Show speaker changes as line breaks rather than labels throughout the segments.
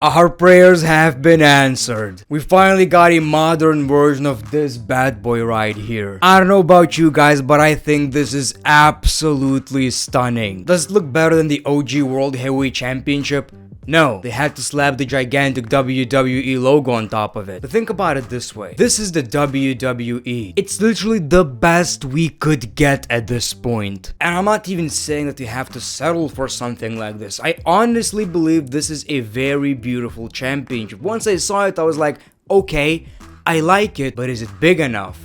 Our prayers have been answered. We finally got a modern version of this bad boy right here. I don't know about you guys, but I think this is absolutely stunning. Does it look better than the OG World Heavyweight Championship? No, they had to slap the gigantic WWE logo on top of it. But think about it this way. This is the WWE. It's literally the best we could get at this point. And I'm not even saying that you have to settle for something like this. I honestly believe this is a very beautiful championship. Once I saw it, I was like, okay, I like it, but is it big enough?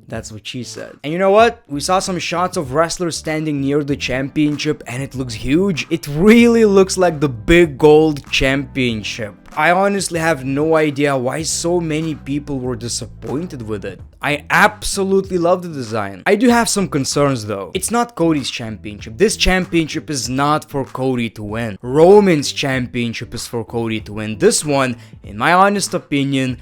That's what she said. And you know what? We saw some shots of wrestlers standing near the championship and it looks huge. It really looks like the big gold championship. I honestly have no idea why so many people were disappointed with it. I absolutely love the design. I do have some concerns though. It's not Cody's championship. This championship is not for Cody to win. Roman's championship is for Cody to win. This one, in my honest opinion,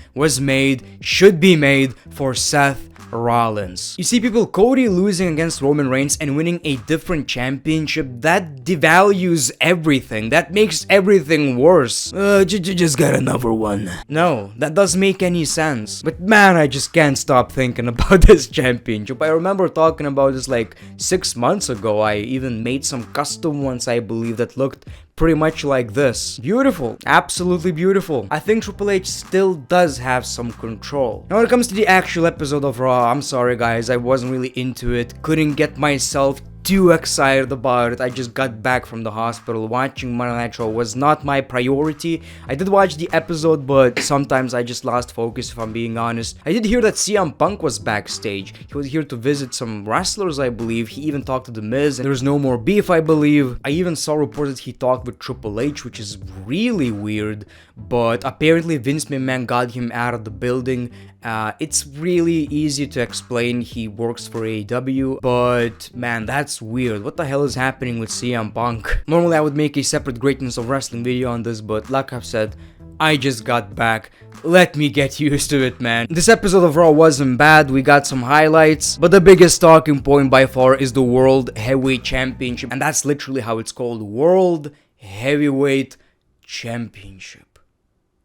should be made for Seth Rollins. You see, people, Cody losing against Roman Reigns and winning a different championship, that devalues everything. That makes everything worse. Just get another one. No, that doesn't make any sense. But man, I just can't stop thinking about this championship. I remember talking about this like 6 months ago. I even made some custom ones, I believe, that looked pretty much like this. Beautiful. Absolutely beautiful. I think Triple H still does have some control. Now when it comes to the actual episode of Raw, I'm sorry guys, I wasn't really into it. Couldn't get myself too excited about it. I just got back from the hospital. Watching Monday Night Raw was not my priority. I did watch the episode, but sometimes I just lost focus, if I'm being honest. I did hear that CM Punk was backstage. He was here to visit some wrestlers, I believe. He even talked to The Miz, and there's no more beef, I believe. I even saw reports that he talked with Triple H, which is really weird, but apparently Vince McMahon got him out of the building. It's really easy to explain. He works for AEW, but man, that's weird. What the hell is happening with CM Punk? Normally I would make a separate Greatness of Wrestling video on this, but like I've said, I just got back. Let me get used to it, man. This episode of Raw wasn't bad. We got some highlights, but the biggest talking point by far is the World Heavyweight Championship, and that's literally how it's called, World Heavyweight Championship.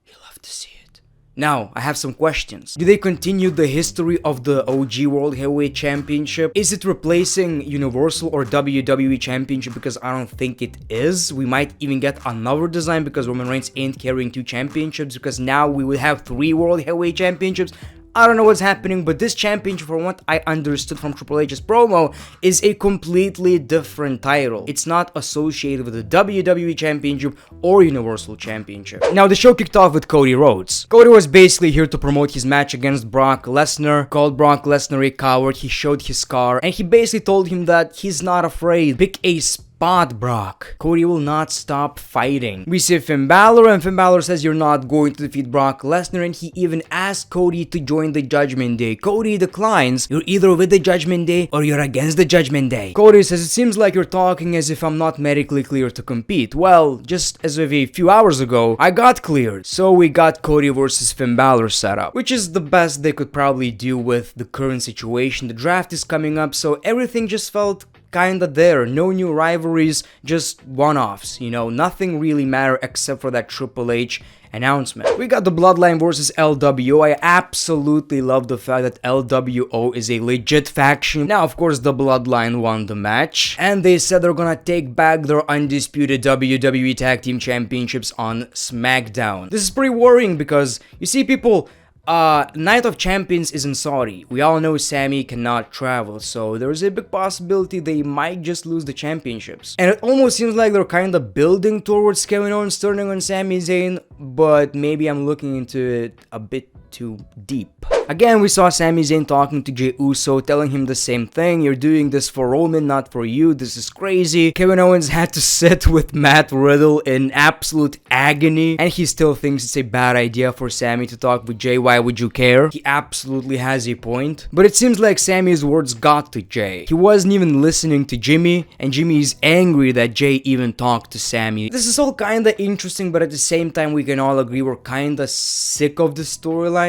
You'll have to see it. Now, I have some questions. Do they continue the history of the OG World Heavyweight Championship? Is it replacing Universal or WWE Championship? Because I don't think it is. We might even get another design because Roman Reigns ain't carrying 2 championships, because now we will have 3 World Heavyweight Championships. I don't know what's happening, but this championship, from what I understood from Triple H's promo, is a completely different title. It's not associated with the WWE Championship or Universal Championship. Now, the show kicked off with Cody Rhodes. Cody was basically here to promote his match against Brock Lesnar. Called Brock Lesnar a coward. He showed his scar, and he basically told him that he's not afraid. Pick a spot, Brock. Cody will not stop fighting. We see Finn Balor, and Finn Balor says you're not going to defeat Brock Lesnar, and he even asked Cody to join the Judgment Day. Cody declines. You're either with the Judgment Day or you're against the Judgment Day. Cody says, it seems like you're talking as if I'm not medically clear to compete. Well, just as of a few hours ago, I got cleared. So we got Cody versus Finn Balor set up, which is the best they could probably do with the current situation. The draft is coming up, so everything just felt kinda there. No new rivalries, just one-offs, you know, nothing really mattered except for that Triple H announcement. We got the Bloodline versus LWO. I absolutely love the fact that LWO is a legit faction. Now, of course, the Bloodline won the match, and they said they're gonna take back their undisputed WWE Tag Team Championships on SmackDown. This is pretty worrying because, you see, people, Night of Champions is in Saudi. We all know Sami cannot travel, so there's a big possibility they might just lose the championships. And it almost seems like they're kinda building towards Kevin Owens turning on Sami Zayn, but maybe I'm looking into it a bit too deep. Again, we saw Sami Zayn talking to Jey Uso, telling him the same thing. You're doing this for Roman, not for you. This is crazy. Kevin Owens had to sit with Matt Riddle in absolute agony, and he still thinks it's a bad idea for Sami to talk with Jey. Why would you care? He absolutely has a point. But it seems like Sami's words got to Jey. He wasn't even listening to Jimmy, and Jimmy is angry that Jey even talked to Sami. This is all kinda interesting, but at the same time, we can all agree we're kinda sick of the storyline.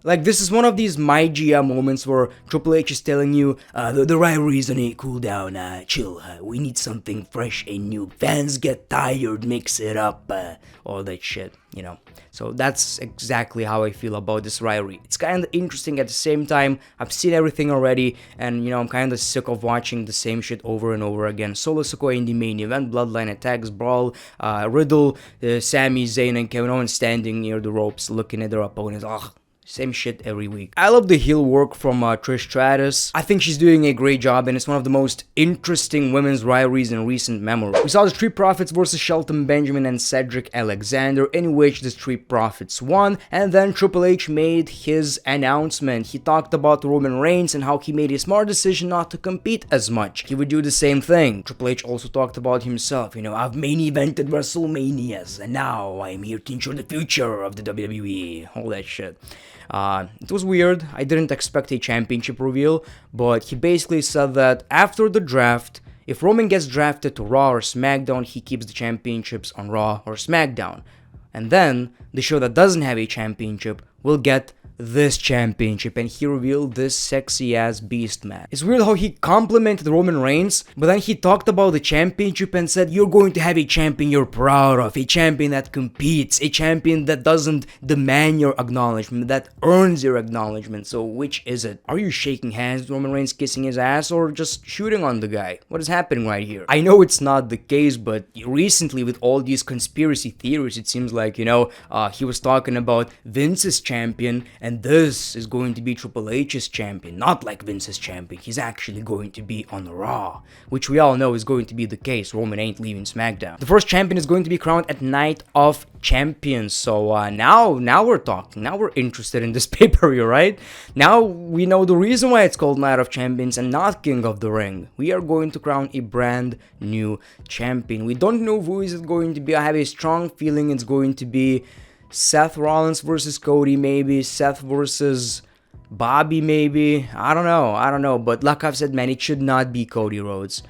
Like, this is one of these my GM moments where Triple H is telling you, the rivalry is on a cool down, chill, we need something fresh and new. Fans get tired, mix it up, all that shit, you know. So that's exactly how I feel about this rivalry. It's kind of interesting at the same time. I've seen everything already, and you know, I'm kind of sick of watching the same shit over and over again. Solo Sikoa in the main event, Bloodline attacks, brawl, Riddle, Sami Zayn, and Kevin Owens standing near the ropes looking at their opponents. Ugh. Same shit every week. I love the heel work from Trish Stratus. I think she's doing a great job, and it's one of the most interesting women's rivalries in recent memory. We saw the Street Profits versus Shelton Benjamin and Cedric Alexander, in which the Street Profits won, and then Triple H made his announcement. He talked about Roman Reigns and how he made a smart decision not to compete as much. He would do the same thing. Triple H also talked about himself. You know, I've main evented WrestleManias, and now I'm here to ensure the future of the WWE. All that shit. It was weird. I didn't expect a championship reveal, but he basically said that after the draft, if Roman gets drafted to Raw or SmackDown, he keeps the championships on Raw or SmackDown. And then, the show that doesn't have a championship will get this championship, and he revealed this sexy ass beast match. It's weird how he complimented Roman Reigns, but then he talked about the championship and said, you're going to have a champion you're proud of, a champion that competes, a champion that doesn't demand your acknowledgement, that earns your acknowledgement. So which is it? Are you shaking hands with Roman Reigns, kissing his ass, or just shooting on the guy? What is happening right here? I know it's not the case, but recently with all these conspiracy theories, it seems like, you know, he was talking about Vince's champion, and this is going to be Triple H's champion, not like Vince's champion. He's actually going to be on Raw, which we all know is going to be the case. Roman ain't leaving SmackDown. The first champion is going to be crowned at Night of Champions. So now we're talking. Now we're interested in this pay-per-view, right? Now we know the reason why it's called Night of Champions and not King of the Ring. We are going to crown a brand new champion. We don't know who is it going to be. I have a strong feeling it's going to be Seth Rollins versus Cody, maybe. Seth versus Bobby, maybe. I don't know. But like I've said, man, it should not be Cody Rhodes.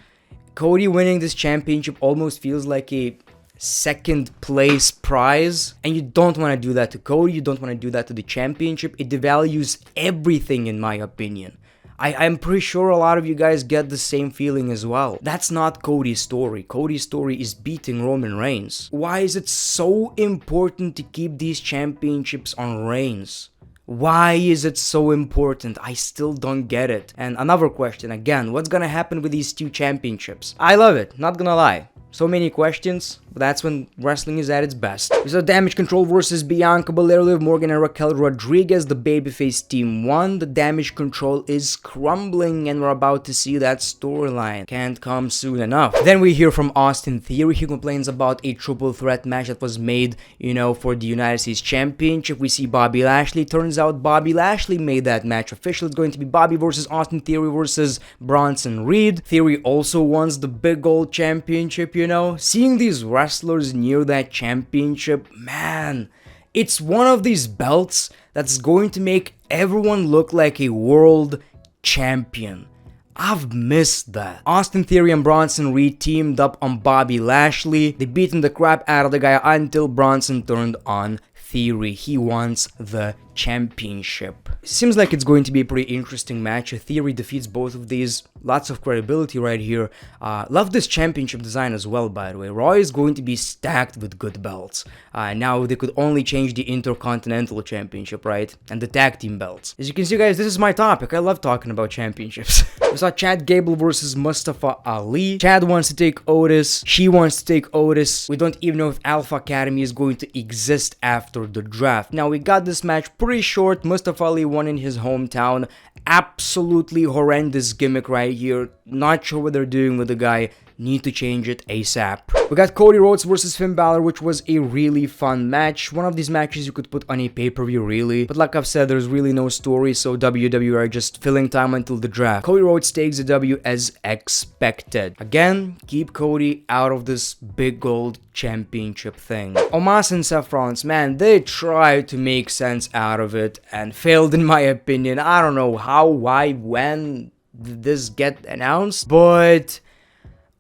Cody winning this championship almost feels like a second place prize. And you don't want to do that to Cody. You don't want to do that to the championship. It devalues everything, in my opinion. I'm pretty sure a lot of you guys get the same feeling as well. That's not Cody's story. Cody's story is beating Roman Reigns. Why is it so important to keep these championships on Reigns? Why is it so important? I still don't get it. And another question again, what's gonna happen with these two championships? I love it, not gonna lie. So many questions, but that's when wrestling is at its best. We saw Damage Control versus Bianca Belair, Liv Morgan, and Raquel Rodriguez. The babyface team won. The Damage Control is crumbling, and we're about to see that storyline. Can't come soon enough. Then we hear from Austin Theory. He complains about a triple threat match that was made, you know, for the United States Championship. We see Bobby Lashley. Turns out Bobby Lashley made that match official. It's going to be Bobby versus Austin Theory versus Bronson Reed. Theory also wants the big old championship, you know. Seeing these wrestlers near that championship, man, it's one of these belts that's going to make everyone look like a world champion. I've missed that. Austin Theory and Bronson Reed teamed up on Bobby Lashley. They beaten the crap out of the guy until Bronson turned on Theory. He wants the championship. Seems like it's going to be a pretty interesting match. Theory defeats both of these. Lots of credibility right here. Love this championship design as well, by the way. Raw is going to be stacked with good belts. Now they could only change the Intercontinental Championship, right? And the tag team belts. As you can see, guys, this is my topic. I love talking about championships. We saw Chad Gable versus Mustafa Ali. Chad wants to take Otis. She wants to take Otis. We don't even know if Alpha Academy is going to exist after the draft. Now, we got this match pretty short. Mustafa Ali won in his hometown. Absolutely horrendous gimmick right here. Not sure what they're doing with the guy. Need to change it ASAP. We got Cody Rhodes versus Finn Balor, which was a really fun match. One of these matches you could put on a pay-per-view, really. But like I've said, there's really no story, so WWE are just filling time until the draft. Cody Rhodes takes the W as expected. Again, keep Cody out of this big gold championship thing. Omos and Seth Rollins, man, they tried to make sense out of it and failed in my opinion. I don't know how, why, when did this get announced, but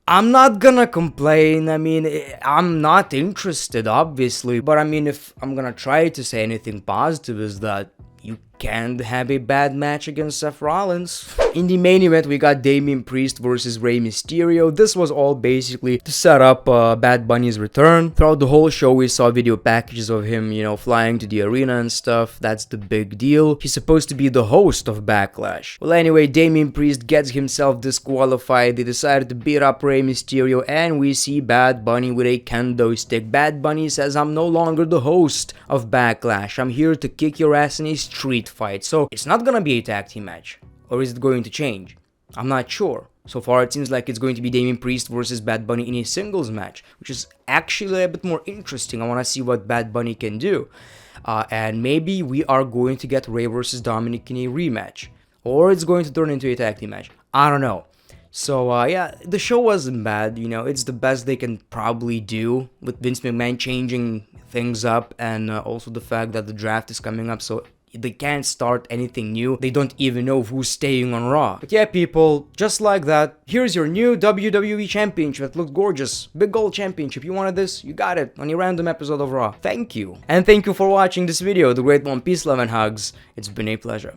I'm not gonna complain. I mean, I'm not interested, obviously. But I mean, if I'm gonna try to say anything positive, is that you can't have a bad match against Seth Rollins. In the main event, we got Damian Priest versus Rey Mysterio. This was all basically to set up Bad Bunny's return. Throughout the whole show, we saw video packages of him, you know, flying to the arena and stuff. That's the big deal. He's supposed to be the host of Backlash. Well, anyway, Damian Priest gets himself disqualified. They decided to beat up Rey Mysterio, and we see Bad Bunny with a kendo stick. Bad Bunny says, "I'm no longer the host of Backlash. I'm here to kick your ass in a street fight." So it's not gonna be a tag team match. Or is it going to change? I'm not sure. So far it seems like it's going to be Damian Priest versus Bad Bunny in a singles match, which is actually a bit more interesting. I want to see what Bad Bunny can do. And maybe we are going to get Rey versus Dominic in a rematch. Or it's going to turn into a tag team match. I don't know. So yeah, the show wasn't bad, you know, it's the best they can probably do with Vince McMahon changing things up, and also the fact that the draft is coming up, so they can't start anything new. They don't even know who's staying on Raw. But yeah, people, just like that, here's your new WWE Championship. It looked gorgeous. Big gold championship. You wanted this? You got it on a random episode of Raw. Thank you. And thank you for watching this video. The Great One. Peace, love, and hugs. It's been a pleasure.